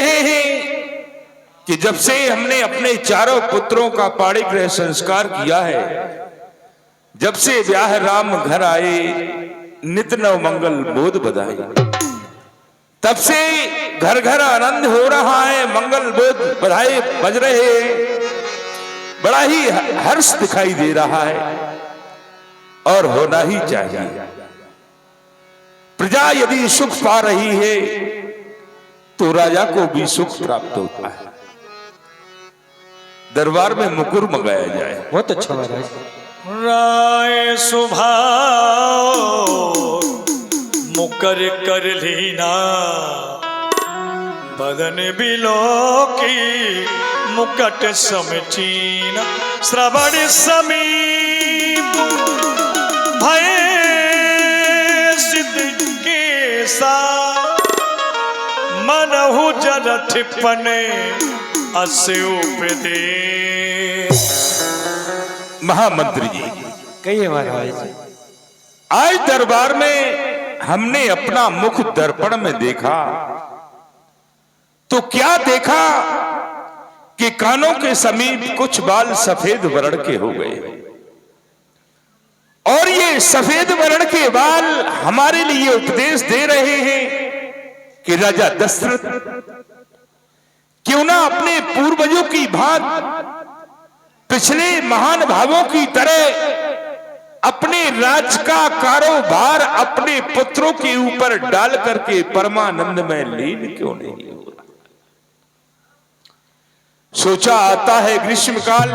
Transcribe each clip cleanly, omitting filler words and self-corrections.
रहे हैं कि जब से हमने अपने चारों पुत्रों का पाणी ग्रह संस्कार किया है, जब से ब्याह राम घर आए नित नव मंगल बोध बधाई, तब से घर घर आनंद हो रहा है, मंगल बोध बधाई बज रहे हैं, बड़ा ही हर्ष दिखाई दे रहा है और होना ही चाहिए। प्रजा यदि सुख पा रही है तो राजा को भी सुख प्राप्त होता है। दरबार में मुकुर मंगाया जाए। बहुत अच्छा महाराज। राय सुभाव मुकर कर लीना, बदन बिलो की मुकट समचीना, श्रवण समीप भय सिद्ध के सा, मनहु जरठ पने अस्य उपदेश। महामंत्री जी कहिए महाराज। आज दरबार में हमने अपना मुख दर्पण में देखा तो क्या देखा कि कानों के समीप कुछ बाल सफेद वर्ण के हो गए, और ये सफेद वर्ण के बाल हमारे लिए उपदेश दे रहे हैं कि राजा दशरथ क्यों ना अपने पूर्वजों की भांति पिछले महान भावों की तरह अपने राज का कारोबार अपने पुत्रों के ऊपर डाल करके परमानंद में लीन क्यों नहीं हो रहा। सोचा आता है ग्रीष्मकाल,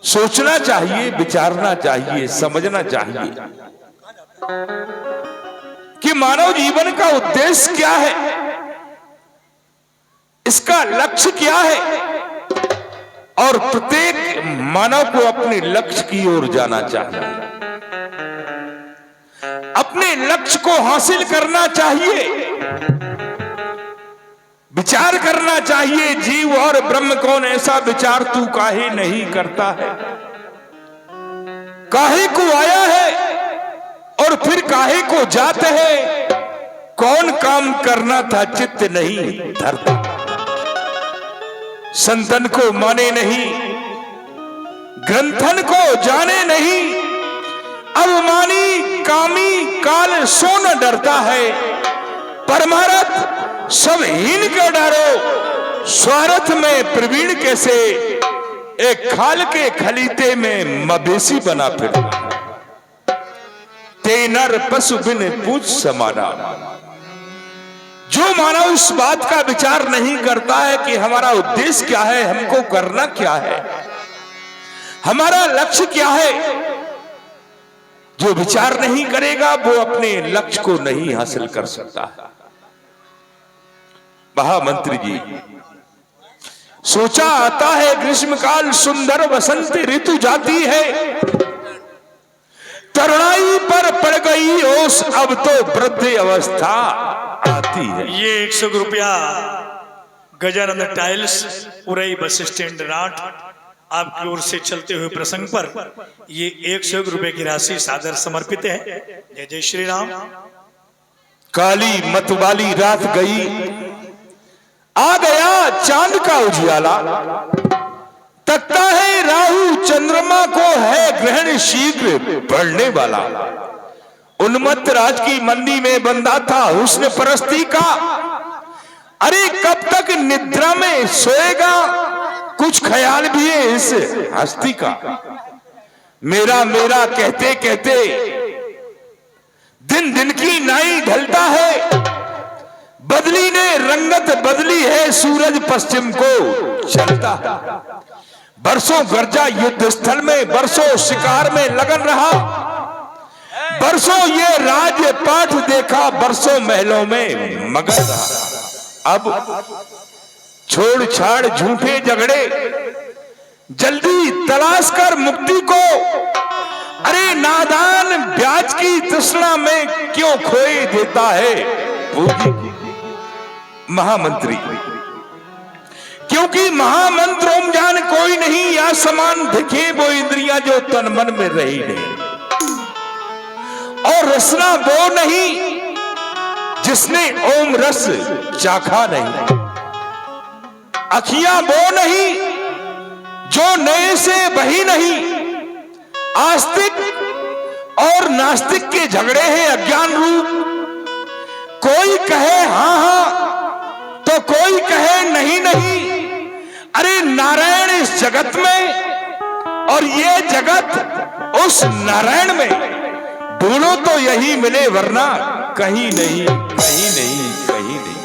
सोचना चाहिए, विचारना चाहिए, समझना चाहिए कि मानव जीवन का उद्देश्य क्या है, इसका लक्ष्य क्या है, और प्रत्येक मानव को अपने लक्ष्य की ओर जाना चाहिए, अपने लक्ष्य को हासिल करना चाहिए, विचार करना चाहिए। जीव और ब्रह्म कौन ऐसा विचार तू काहे नहीं करता है, काहे को आया है और फिर काहे को जाते है, कौन काम करना था चित्त नहीं धरता, संतन को माने नहीं, ग्रंथन को जाने नहीं, अवमानी कामी काल सो न डरता है, परमारथ सब हीन क्यों डरो, स्वार्थ में प्रवीण कैसे, एक खाल के खलीते में मवेशी बना फिर, ते नर पशु बिन पूछ समाना। जो मानव उस बात का विचार नहीं करता है कि हमारा उद्देश्य क्या है, हमको करना क्या है, हमारा लक्ष्य क्या है, जो विचार नहीं करेगा वो अपने लक्ष्य को नहीं हासिल कर सकता है। महामंत्री जी सोचा आता है ग्रीष्मकाल, सुंदर वसंत ऋतु जाती है, तरुणाई पर पड़ गई ओस, अब तो वृद्ध अवस्था आती है। ये 100 रुपया Gajanand tiles Orai bus stand राठ आपकी ओर से चलते हुए प्रसंग पर ये 100 रुपए की राशि सादर समर्पित है। जय जय श्री राम। काली मतवाली रात गई, आ गया चांद का उजियाला, तकता है राहु चंद्रमा को, है ग्रहण शीघ्र बढ़ने वाला। उन्मत्त राज की मंदी में बंधा था हुस्न परस्ती का, अरे कब तक निद्रा में सोएगा, कुछ ख्याल भी है इस हस्ती का। मेरा मेरा कहते कहते दिन दिन की नाई ढलता है, बदली ने रंगत बदली है, सूरज पश्चिम को चलता है। बरसों गर्जा युद्ध स्थल में, बरसों शिकार में लगन रहा, बरसों ये राजपाट देखा, बरसों महलों में मगन रहा। अब छोड़ छाड़ झूठे झगड़े, जल्दी तलाश कर मुक्ति को, अरे नादान ब्याज की तृष्णा में क्यों खोए देता है पूंजी। महामंत्री क्योंकि महामंत्र ओम जान कोई नहीं, या समान दिखे वो इंद्रियां जो तन मन में रही नहीं, और रसना वो नहीं जिसने ओम रस चाखा नहीं, अखियां वो नहीं जो नए से बही नहीं। आस्तिक और नास्तिक के झगड़े हैं अज्ञान रूप। कोई कहे हाँ हाँ तो कोई कहे नहीं नहीं। अरे नारायण इस जगत में और ये जगत उस नारायण में, ढूंढो तो यही मिले वरना कहीं नहीं, कहीं नहीं, कहीं नहीं।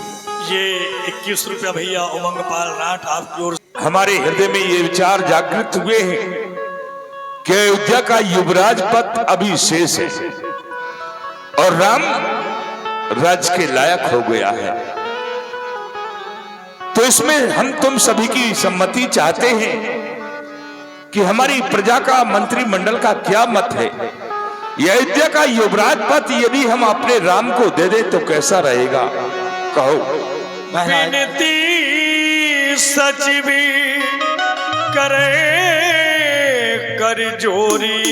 ये 21 रुपया भैया उमंग पाल राठ आपकी ओर। हमारे हृदय में ये विचार जागृत हुए हैं कि अयोध्या का युवराज पद अभी शेष है और राम राज के लायक हो गया है। तो इसमें हम तुम सभी की सम्मति चाहते हैं कि हमारी प्रजा का मंत्रिमंडल का क्या मत है। यह अयोध्या का युवराज पद यदि हम अपने राम को दे दे तो कैसा रहेगा, कहो। विनती सचिवी करे कर जोरी,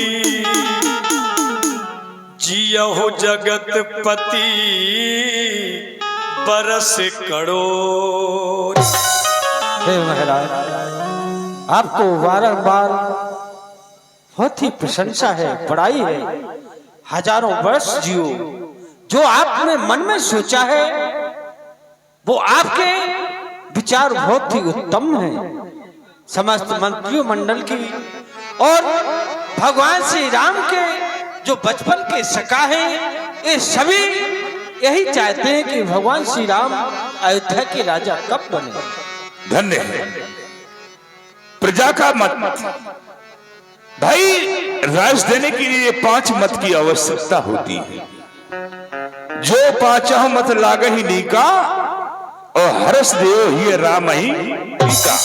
जियहु जगत पति बरस करोड़। हे महाराज, आपको बारंबार बहुत ही प्रशंसा है, बड़ाई है। हजारों वर्ष जियो, जो आपने मन में सोचा है वो आपके विचार बहुत ही उत्तम है। समस्त मंत्रियों मंडल की और भगवान श्री राम के जो बचपन के सखा हैं, ये सभी यही चाहते हैं कि भगवान श्री राम अयोध्या के राजा कब बने। धन्य है प्रजा का मत। भाई, राज देने के लिए 5 मत की आवश्यकता होती है। जो 5 मत लाग ही नीका और हर्ष देव ही राम ही नीका।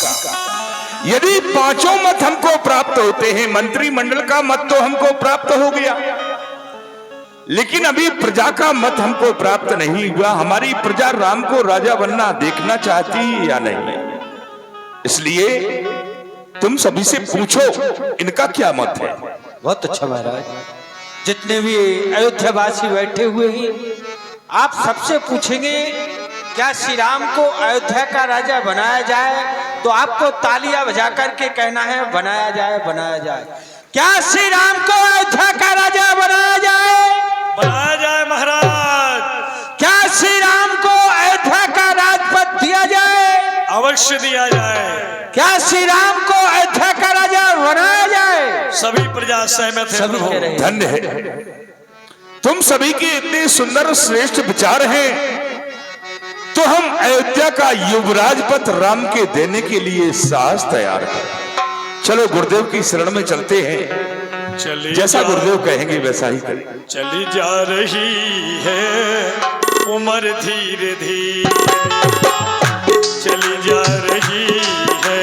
यदि 5 मत हमको प्राप्त होते हैं, मंत्रिमंडल का मत तो हमको प्राप्त हो गया, लेकिन अभी प्रजा का मत हमको प्राप्त नहीं हुआ। हमारी प्रजा राम को राजा बनना देखना चाहती है या नहीं, इसलिए तुम सभी से पूछो इनका क्या मत है। बहुत अच्छा महाराज, जितने भी अयोध्यावासी बैठे हुए हैं, आप सबसे पूछेंगे क्या श्री राम को अयोध्या का राजा बनाया जाए, तो आपको तालियां बजा करके कहना है बनाया जाए, बनाया जाए। क्या श्री राम को अयोध्या का राजा बनाया जाए? बनाया जाए महाराज। क्या श्री राम को अयोध्या का राजपद दिया जाए? अवश्य दिया जाए। क्या श्री राम को अयोध्या का राजा बनाया जाए? सभी प्रजा सहमत है प्रभु। धन्य है, तुम सभी के इतने सुंदर श्रेष्ठ विचार हैं, तो हम अयोध्या का युवराज पद राम के देने के लिए साहस तैयार है। चलो गुरुदेव की शरण में चलते हैं, जैसा गुरुदेव कहेंगे वैसा ही करें। चली जा रही है उम्र धीरे धीरे, चली जा रही है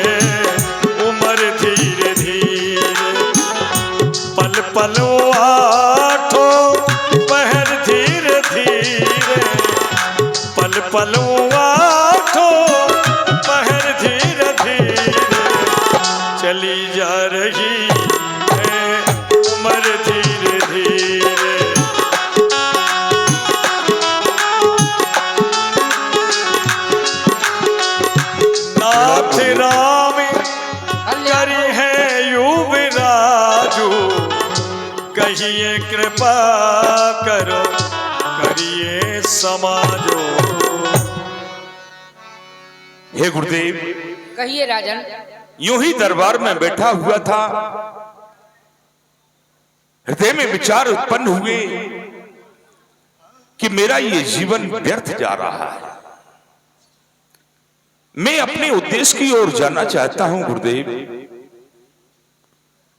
उम्र धीरे धीरे, पल पल आठों पहर धीरे धीरे, पल पल आठों पहर धीरे धीरे, चली जा रही है उम्र धीरे धीरे। नाथ राम करी है युवराजू, कहिए कृपा करो करिए समाजो। हे गुरुदेव, कहिए राजन। यूं ही दरबार में बैठा हुआ था, हृदय में विचार उत्पन्न हुए कि मेरा ये जीवन व्यर्थ जा रहा है। मैं अपने उद्देश्य की ओर जाना चाहता हूं गुरुदेव।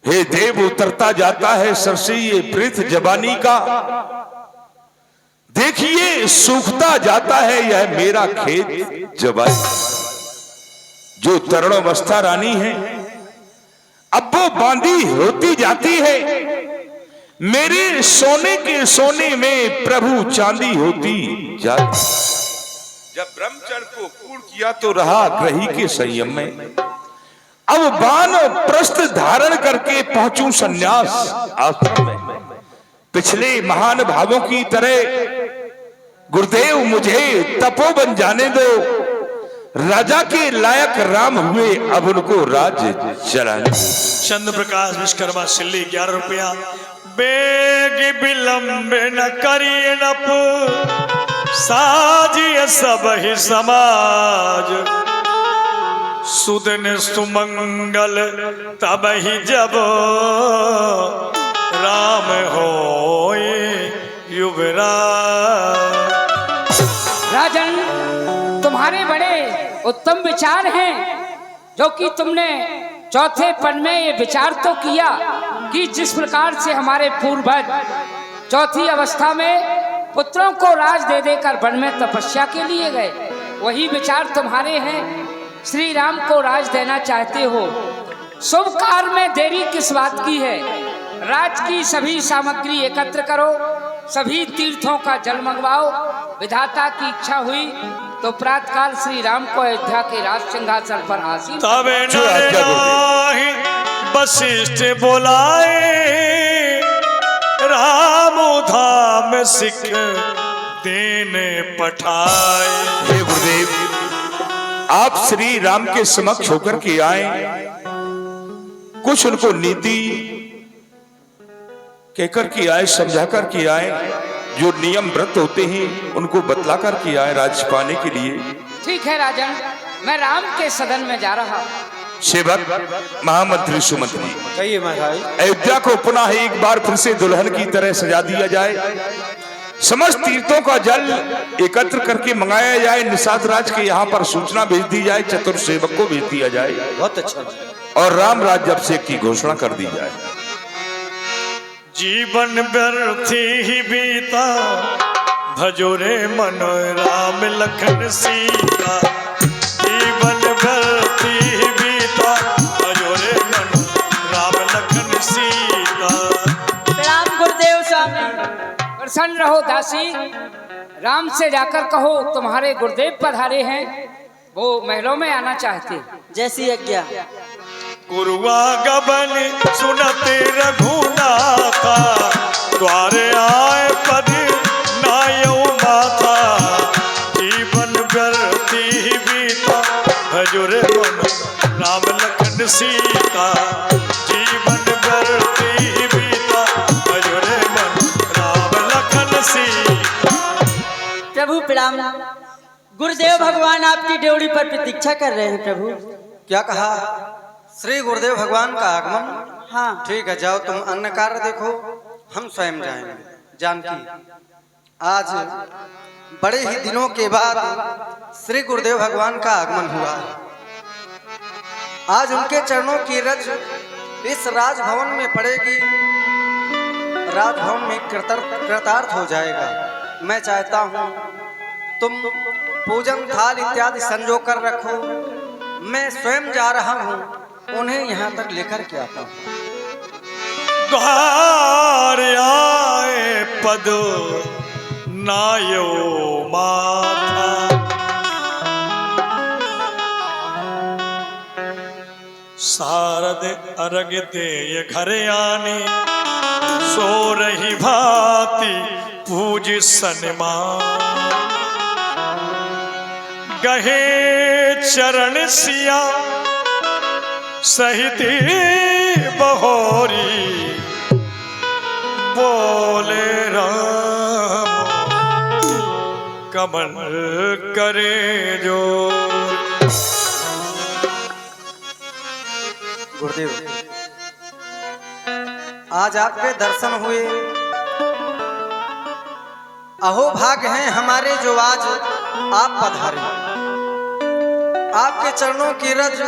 हे देव, उतरता जाता है सर से ये प्रेत जवानी का, देखिए सूखता जाता है यह मेरा खेत जवानी। जो तरुणावस्था रानी है अब वो बांधी होती जाती है, मेरे सोने के सोने में प्रभु चांदी होती जाती। जब ब्रह्मचर्य को पूर्ण किया तो रहा ग्रही के संयम में, अब बाण प्रस्थ धारण करके पहुंचूं संन्यास आश्रम में। पिछले महान भावों की तरह गुरुदेव मुझे तपोवन जाने दो, राजा के लायक राम हुए, अब उनको राज चलाने। चंद्र प्रकाश विश्वकर्मा सिल्ली 11 रुपया। बेग विलंब न करिए नप, साजिए सब ही समाज, सुदन सुमंगल तब ही जब राम होए युवराज। राजन, तुम्हारे बड़े उत्तम विचार हैं, जो कि तुमने चौथे पद में ये विचार तो किया कि जिस प्रकार से हमारे पूर्वज चौथी अवस्था में पुत्रों को राज दे देकर वन में तपस्या के लिए गए, वही विचार तुम्हारे हैं। श्री राम को राज देना चाहते हो, शुभ कार्य में देरी किस बात की है? राज की सभी सामग्री एकत्र करो, सभी तीर्थों का जल मंगवाओ। विधाता की इच्छा हुई तो प्रातकाल श्री राम को अयोध्या के राज सिंहासन पर आसीन। तबे नर नाहि वशिष्ठ बोलाए, राम धाम सिख देने पठाए। हे गुरुदेव, आप श्री राम के समक्ष होकर के आए, कुछ उनको नीति कहकर के आए, समझा कर के आए, जो नियम व्रत होते हैं उनको बतला कर के आए राज पाने के लिए। ठीक है राजन, मैं राम के सदन में जा रहा। सेवक महामंत्री सुमंत्री, कहिए महाराज। अयोध्या को पुनः एक बार फिर से दुल्हन की तरह सजा दिया जाए, समस्त तीर्थों का जल एकत्र करके मंगाया जाए, निषाद राज के यहाँ पर सूचना भेज दी जाए, चतुर सेवक को भेज दिया जाए, बहुत अच्छा। और राम राज्य अभिषेक की घोषणा कर दी जाए। जीवन व्यर्थी ही बीता, भजो रे मन राम लखन सीता। जीवन व्यर्थी ही बीता, भजो रे मन राम लखन सीता। प्रणाम गुरुदेव स्वामी। प्रसन्न रहो दासी, राम से जाकर कहो तुम्हारे गुरुदेव पधारे हैं, वो महलों में आना चाहते। जैसी आज्ञा। गुरुआ गबन सुनते रघुनाथा, द्वारे आए पद नायो माथा। जीवन व्यर्थी ही बीता, भजो रे मन राम लखन सीता। जीवन व्यर्थी ही बीता, भजो रे मन राम लखन सीता। प्रभु प्रणाम। गुरुदेव भगवान आपकी ड्योढ़ी पर प्रतीक्षा कर रहे हैं प्रभु। क्या कहा? श्री गुरुदेव भगवान का आगमन? हाँ। ठीक है, जाओ तुम अन्य कार्य देखो, हम स्वयं जाएंगे। जानकी, आज बड़े ही दिनों के बाद श्री गुरुदेव भगवान का आगमन हुआ है। आज उनके चरणों की रज इस राजभवन में पड़ेगी, राजभवन में कृतार्थ हो जाएगा। मैं चाहता हूँ तुम पूजन थाल इत्यादि संजो कर रखो, मैं स्वयं जा रहा हूँ, उन्हें यहाँ तक लेकर के आता हूँ। द्वार आए पद नायो माथा। शारद अर्घ दे घर आने, सो रही भांति पूज सनमा। गहे चरण सिया सहित बहोरी, बोले राम कमल करे जो। गुरुदेव, आज आपके दर्शन हुए, अहो भाग हैं हमारे जो आज आप पधारे। आपके चरणों की रज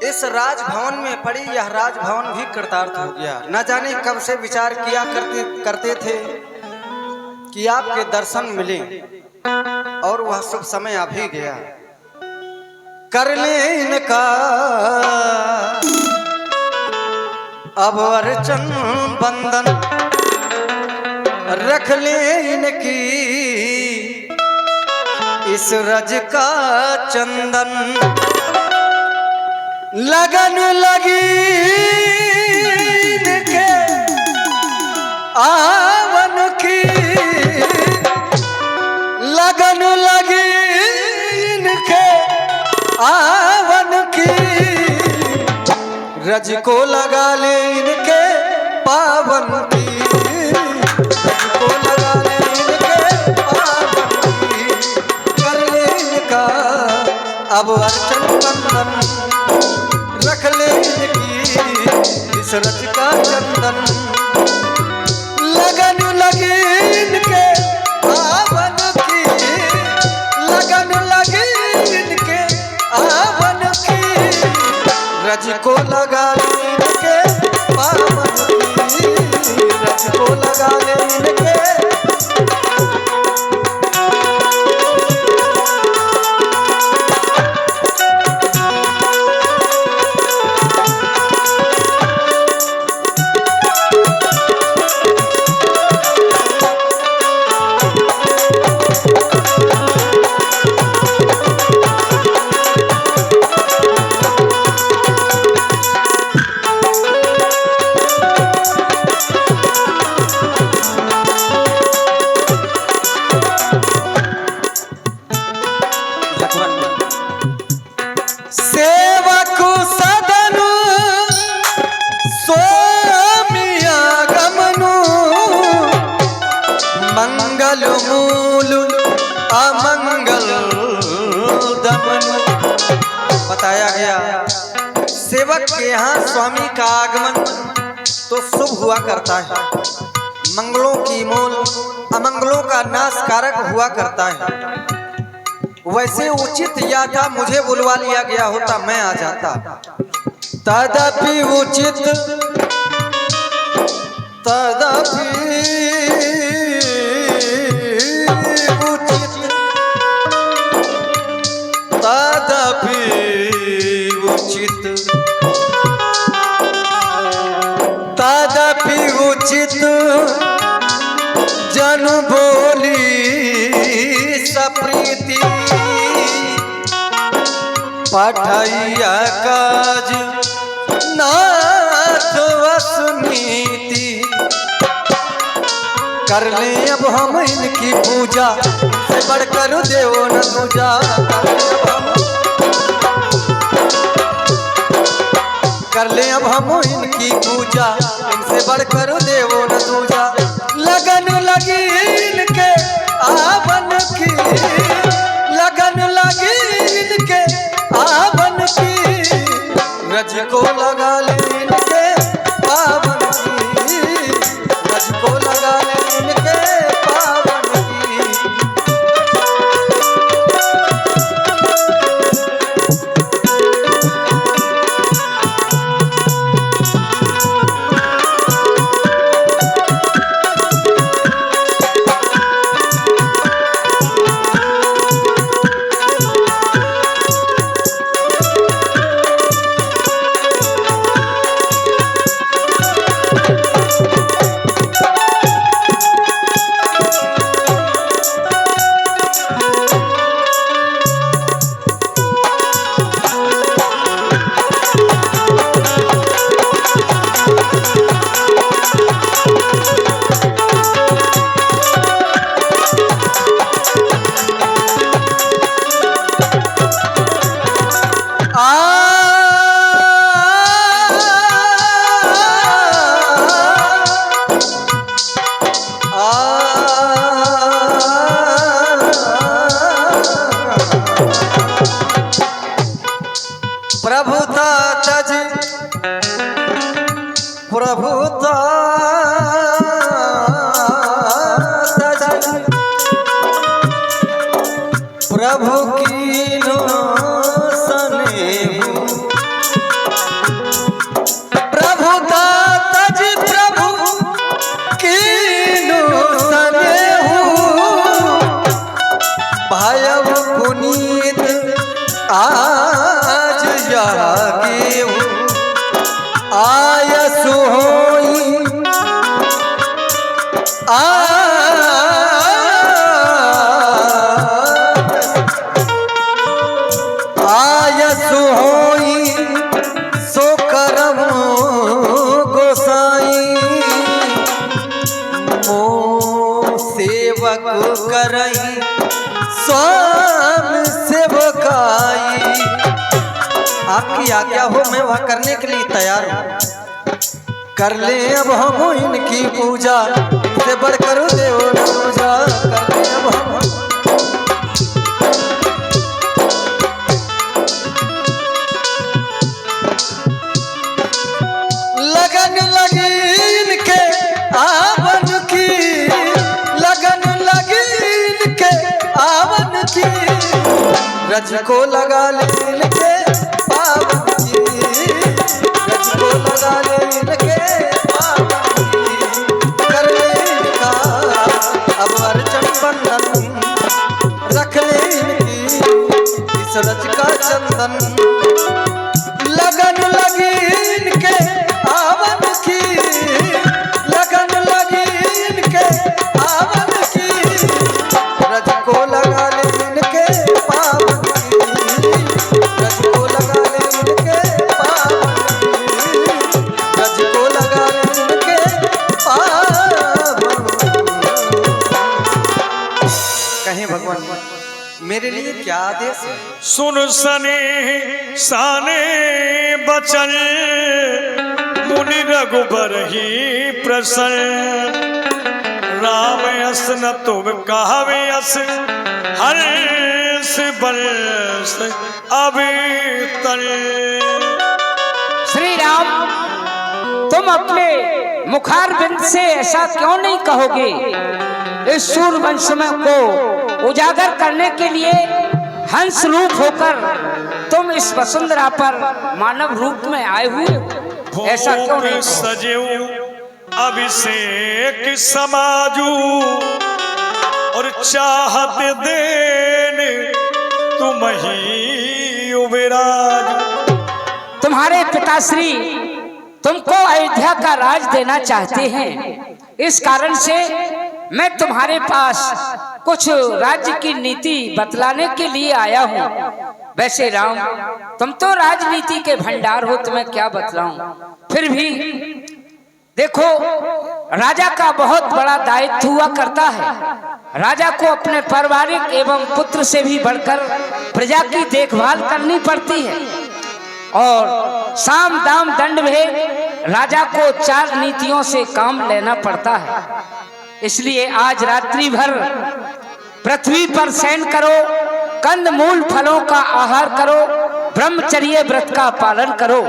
इस राजभवन में पड़ी, यह राजभवन भी कृतार्थ हो गया। न जाने कब से विचार किया करते थे कि आपके दर्शन मिले, और वह शुभ समय आ भी गया। कर ले इनका अब अर्चन बंधन, रख ले इनकी इस रज का चंदन। लगन लगी इनके आवन की, लगन लगी इनके आवन की, रज को लगा ले इनके पावन की, रज को लगा ले इनके पावन की, कर ले इनका अब अर्चन बंधन, रख ले इनकी इस रज का चंदन। लगन लगी इनके आवन की, लगन लगी इनके आवन की, रज को लगा ले इनके पावन की, रज को लगा ले इनके। सेवक सदन स्वामी आगमनु, मंगल मूल अमंगल दमनु। बताया गया सेवक के यहाँ स्वामी का आगमन तो शुभ हुआ करता है, मंगलों की मूल अमंगलों का नाश कारक हुआ करता है। वैसे उचित या था मुझे बुलवा लिया गया होता मैं आ जाता, तदपि उचित तदपि उचित तदपि उचित तदपि उचित जन बोली सप्रीति, पठैया काज नाथ वसुनीति। कर ले अब हम इनकी पूजा, से बढ़कर देव न दूजा। कर ले अब हम इनकी पूजा, इनसे बढ़कर देव न दूजा। लगन लगी इनके आवन की, लगन लगी इनके आवन की, रज को लगा ले इनके पावन की, रज को लगा ले इनके पावन की। प्रभुता तज प्रभुता तज प्रभु कीनो सनेहु, प्रभुता तज प्रभु कीनो सनेहु, भयव पुनीत आज जागेहु, आयसु होई आयसु होई सो करम गोसाई, मो सेवक करई आपकी आज्ञा हो मैं वह करने के लिए तैयार हूँ। कर ले अब हम इनकी पूजा, से बढ़कर देव पूजा कर ले अब हम। लगन लगी इनके आवन की, लगन लगी इनके आवन की, रज को लगा ले इनके पावन की, रज को लगा ले इनके पावन की, कर ले इनका अब अर्चन बंधन, रख ले इनकी इस रज का चंदन। लगन लगी इनके आवन की, लगन लगी इनके आवन की, रज को लगा ले इनके पावन की, रज को लगा ले इनके पावन की, रज को लगा ले इनके पावन। कहें भगवान मेरे लिए क्या आदेश है? सुन सने साने बचन, मुनि रघुबर ही प्रसन्न, राम यस न तुम कहवे यस, हर्ष बरस अभी। श्री राम, तुम अपने मुखारबिंद से ऐसा क्यों नहीं कहोगे? इस सूर्यवंश को उजागर करने के लिए हंस रूप होकर तुम इस वसुंधरा पर मानव रूप में आए हुए, ऐसा क्यों नहीं? सजेऊ अभिषेक समाजू, और चाहत देने तुम ही उबराज। तुम्हारे पिताश्री तुमको अयोध्या का राज देना चाहते हैं, इस कारण से मैं तुम्हारे पास कुछ राज्य की नीति बतलाने के लिए आया हूँ। वैसे राम, तुम तो राजनीति के भंडार हो, तुम्हें क्या बतलाऊं? फिर भी देखो, राजा का बहुत बड़ा दायित्व हुआ करता है। राजा को अपने पारिवारिक एवं पुत्र से भी बढ़कर प्रजा की देखभाल करनी पड़ती है, और साम दाम दंड भेद राजा को 4 नीतियों से काम लेना पड़ता है। इसलिए आज रात्रि भर पृथ्वी पर शयन करो, कंद मूल फलों का आहार करो, ब्रह्मचर्य व्रत का पालन करो।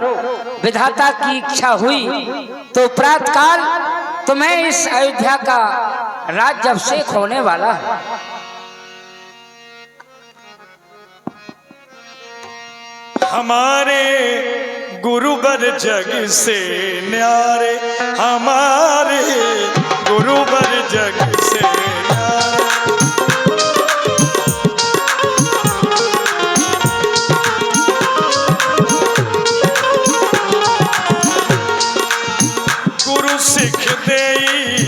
विधाता की इच्छा हुई तो प्रातःकाल तुम्हें इस अयोध्या का राज्य अभिषेक होने वाला है। हमारे गुरुवर जग से न्यारे, हमारे गुरुवर जग से न्यारे। गुरु सिख देई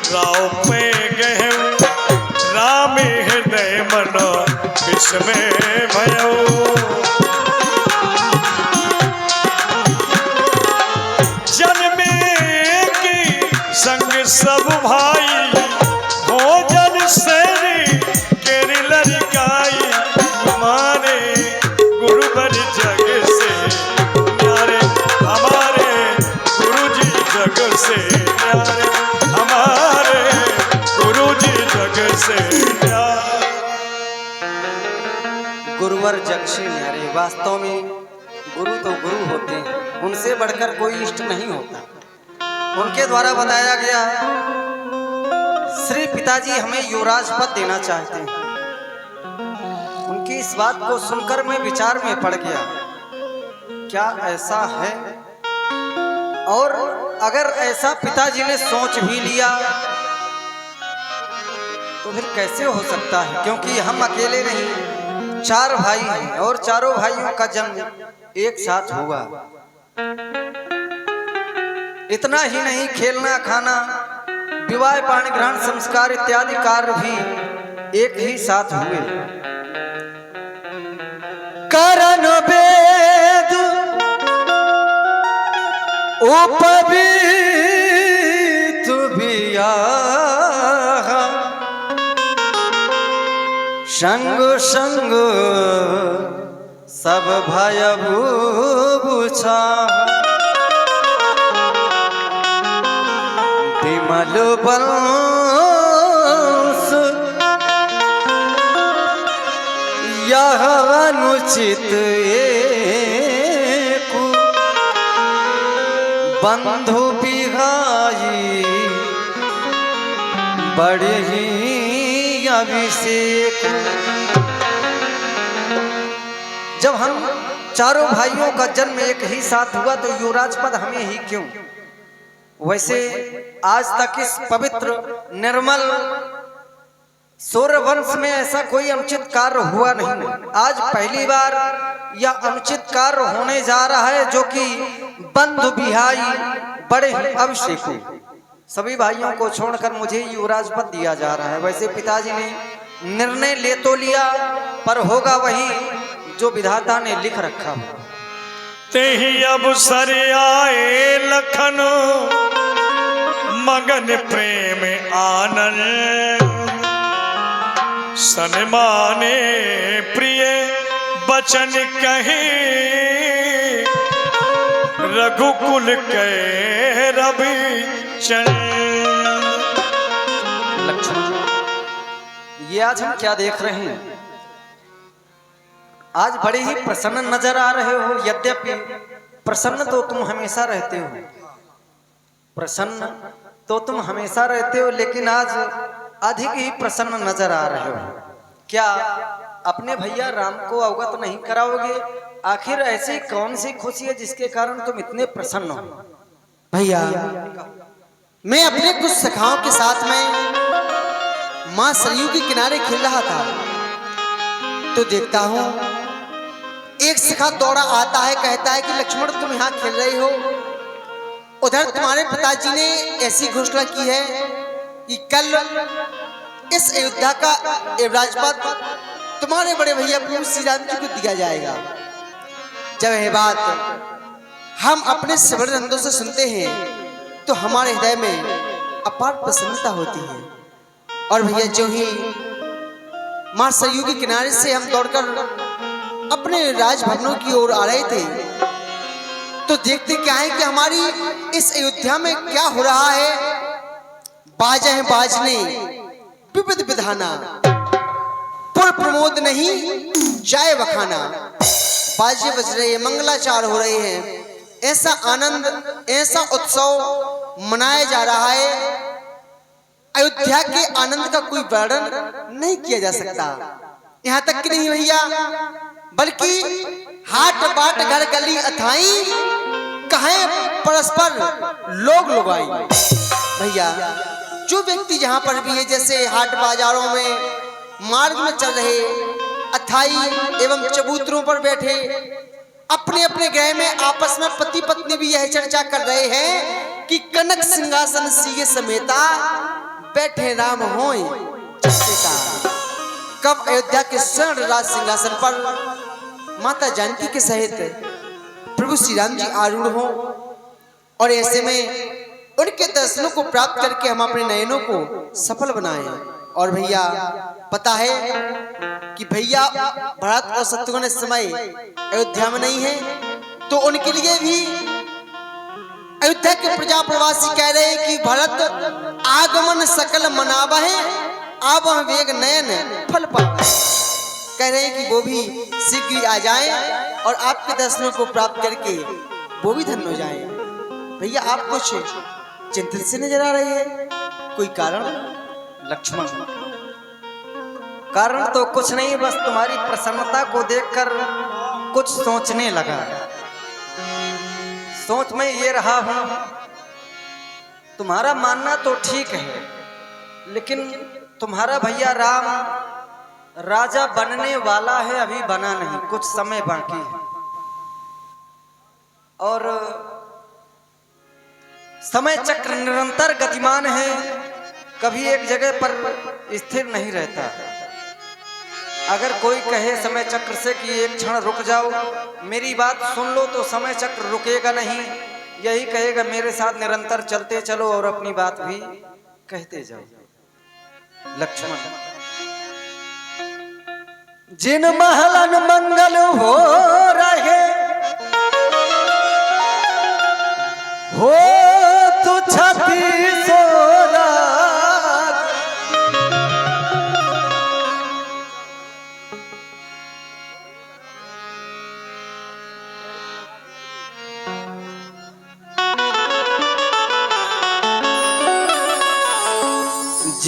राव पे गए, राम हृदय मनो विस्मय भयो। संग सब भाई भोजन सेरी केरी लड़काई, हमारे गुरुवर जग से न्यारे, हमारे गुरुजी जग से न्यारे, हमारे गुरुजी जग से न्यारे। गुरुवर जग से न्यारे, वास्तव में गुरु तो गुरु होते हैं, उनसे बढ़कर कोई इष्ट नहीं होता। उनके द्वारा बताया गया, श्री पिताजी हमें युवराज पद देना चाहते हैं। उनकी इस बात को सुनकर मैं विचार में पड़ गया, क्या ऐसा है? और अगर ऐसा पिताजी ने सोच भी लिया तो फिर कैसे हो सकता है? क्योंकि हम अकेले नहीं, 4 भाई हैं और चारों भाइयों का जन्म एक साथ हुआ। इतना ही नहीं, खेलना, खाना, विवाह, पाणी ग्रहण, संस्कार इत्यादि कार्य भी एक ही साथ हुए। करण वेद उपवीत बिया, संग संग सब भय भूषा विमल बंश यह अनुचित एकु बंधु बिहाई बड़े ही अभिषेक। जब हम चारों भाइयों का जन्म एक ही साथ हुआ तो युवराज पद हमें ही क्यों? वैसे आज तक इस पवित्र निर्मल सूर्य वंश में ऐसा कोई अनुचित कार्य हुआ नहीं। आज पहली बार यह अनुचित कार्य होने जा रहा है जो कि बंधु बिहाई बड़े ही अभिषेक। सभी भाइयों को छोड़कर मुझे युवराज पद दिया जा रहा है। वैसे पिताजी ने निर्णय ले तो लिया पर होगा वही जो विधाता ने लिख रखा। ते ही अवसर आए लखन मगन प्रेम आनंद सन्माने प्रिय बचन कहे रघुकुल के रवि लक्ष्मण, ये आज हम क्या देख रहे हैं? आज बड़े ही प्रसन्न नजर आ रहे हो। यद्यपि प्रसन्न तो तुम हमेशा रहते हो, प्रसन्न तो तुम हमेशा रहते हो, लेकिन आज अधिक ही प्रसन्न नजर आ रहे हो। क्या अपने भैया राम को अवगत नहीं कराओगे? आखिर ऐसी कौन सी खुशी है जिसके कारण तुम इतने प्रसन्न हो? भैया, मैं अपने कुछ सखाओं के साथ में मां सरयू के किनारे खेल रहा था तो देखता हूं एक सखा दौड़ा आता है, कहता है कि लक्ष्मण तुम यहाँ खेल रहे हो, उधर तुम्हारे पिताजी ने ऐसी घोषणा की है कि कल इस अयोध्या का राजपद तुम्हारे बड़े भैया प्रभु श्री राम जी को दिया जाएगा। जब यह बात हम अपने श्रवण नंदों से सुनते हैं तो हमारे हृदय में अपार प्रसन्नता होती है। और भैया जो ही मां सरयू के किनारे से हम दौड़कर अपने राजभवनों की ओर आ रहे थे तो देखते क्या है कि हमारी इस अयोध्या में क्या हो रहा है। बाजा है बाजने विविध विधाना, पुर प्रमोद नहीं जाए बखाना। बाजे बज रहे हैं, मंगलाचार हो रहे हैं, ऐसा आनंद ऐसा उत्सव मनाया जा रहा है। अयोध्या के आनंद का कोई वर्णन नहीं किया जा सकता। यहाँ तक कि नहीं भैया, बल्कि हाट बाट घर गली अथाई कहे परस्पर लोग लुगाई। भैया जो व्यक्ति जहाँ पर भी है, जैसे हाट बाजारों में मार्ग में चल रहे, अथाई एवं चबूतरों पर बैठे, अपने अपने गृह में आपस में पति पत्नी भी यह चर्चा कर रहे हैं कि कनक सिंहासन सीए समेता बैठे राम होय चेता। कब अयोध्या के स्वर्ण राज सिंहासन पर माता जानकी के सहित प्रभु श्री राम जी आरूढ़ हो और ऐसे में उनके दर्शनों को प्राप्त करके हम अपने नयनों को सफल बनाएं। और भैया पता है कि भैया भरत और शत्रुघ्न इस समय अयोध्या में नहीं है तो उनके लिए भी अयोध्या के प्रजा प्रवासी कह रहे हैं कि भरत आगमन सकल मनावहे अब वेग नयन फल पावे। कह रहे हैं कि वो भी शीघ्र आ जाएं और आपके दर्शनों को प्राप्त करके वो भी धन्य हो जाएं। भैया आप कुछ चिंतित से नजर आ रहे हैं, कोई कारण? लक्ष्मण, कारण तो कुछ नहीं, बस तुम्हारी प्रसन्नता को देखकर कुछ सोचने लगा। सोच में ये रहा हूं, तुम्हारा मानना तो ठीक है, लेकिन तुम्हारा भैया राम राजा बनने वाला है, अभी बना नहीं, कुछ समय बाकी है। और समय चक्र निरंतर गतिमान है, कभी एक जगह पर स्थिर नहीं रहता। अगर कोई कहे समय चक्र से कि एक क्षण रुक जाओ, मेरी बात सुन लो, तो समय चक्र रुकेगा नहीं, यही कहेगा मेरे साथ निरंतर चलते चलो और अपनी बात भी कहते जाओ। लक्ष्मण, जिन महलन मंगल हो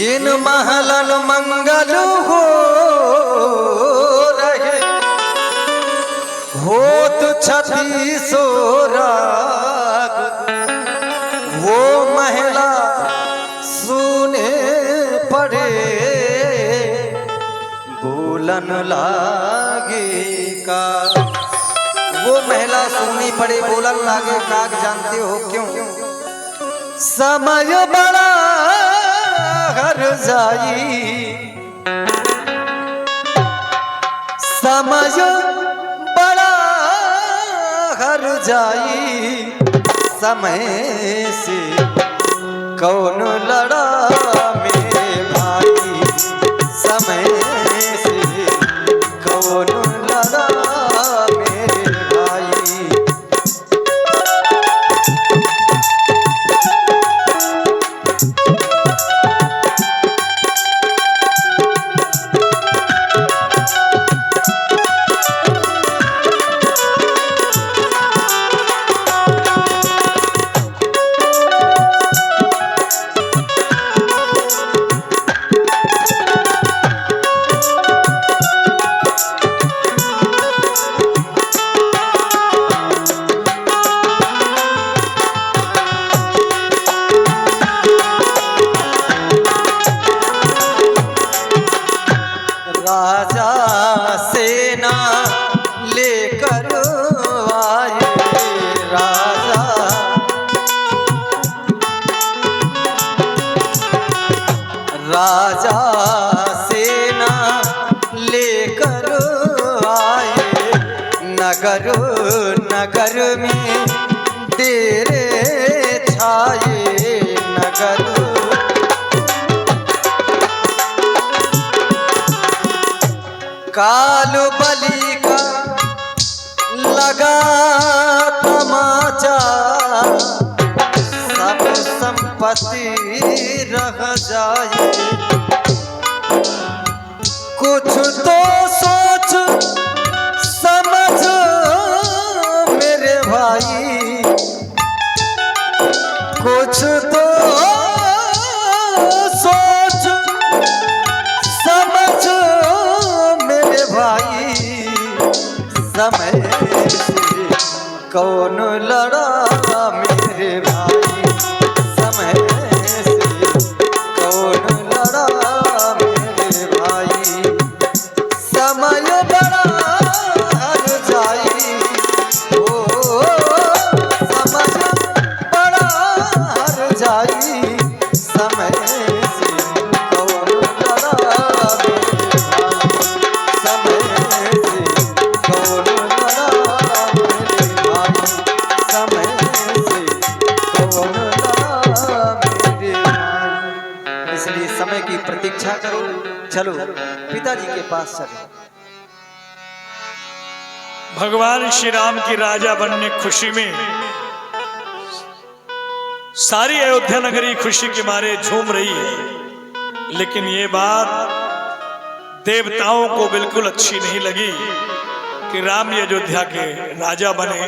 जिन महलन मंगल हो रहे होत छती सोराग, वो महिला सुने पड़े बोलन लागे का। वो महिला सुननी पड़े बोलन लागे काग, जानते हो क्यों? समय बड़ा हर जाई, समय बड़ा हर जाई, समय से कौन लड़ा मेरे भाई, समय से कौन लड़ा मेरे भाई। राजा सेना लेकर आए, राजा राजा सेना लेकर आए, नगर नगर में डेरे छाए, नगर काल बलि का लगा तमाचा, सब संपत्ति रह जाए। कुछ तो सोच समझ मेरे भाई, कुछ तो सोच समझ मेरे भाई, समय से कौन लड़ा मेरे भाई, समय से कौन लड़ा मेरे भाई। समय बड़ा हर जाई, ओ समय बड़ा हर जाई, समय से कौन लड़ा मेरे भाई, समय से कौन लड़ा मेरे भाई, समय से कौन लड़ा मेरे भाई। इसलिए समय की प्रतीक्षा करो, चलो पिताजी के पास चलो। भगवान श्री राम की राजा बनने खुशी में सारी अयोध्या नगरी खुशी के मारे झूम रही है, लेकिन ये बात देवताओं को बिल्कुल अच्छी नहीं लगी कि राम अयोध्या के राजा बने।